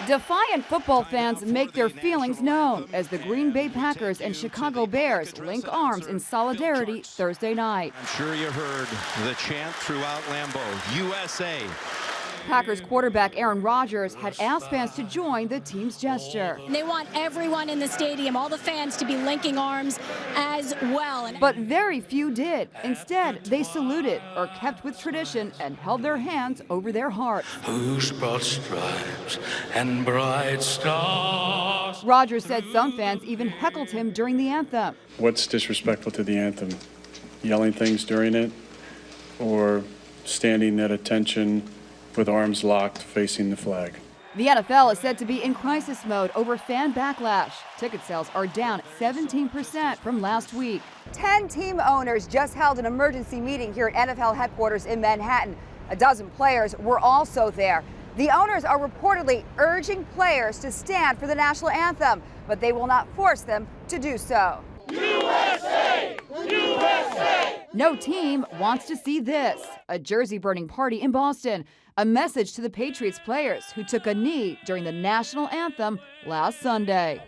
Defiant football fans make their feelings known as the Green Bay Packers and Chicago Bears link arms in solidarity Thursday night. I'm sure you heard the chant throughout Lambeau, USA. Packers quarterback Aaron Rodgers had asked fans to join the team's gesture. They want everyone in the stadium, all the fans, to be linking arms as well. But very few did. Instead, they saluted or kept with tradition and held their hands over their hearts. Who's brought stripes and bright stars? Rodgers said some fans even heckled him during the anthem. What's disrespectful to the anthem? Yelling things during it or standing at attention with arms locked facing the flag? The NFL is said to be in crisis mode over fan backlash. Ticket sales are down 17% from last week. 10 team owners just held an emergency meeting here at NFL headquarters in Manhattan. A dozen players were also there. The owners are reportedly urging players to stand for the national anthem, but they will not force them to do so. USA! USA! No team wants to see this. A jersey-burning party in Boston. A message to the Patriots players who took a knee during the national anthem last Sunday.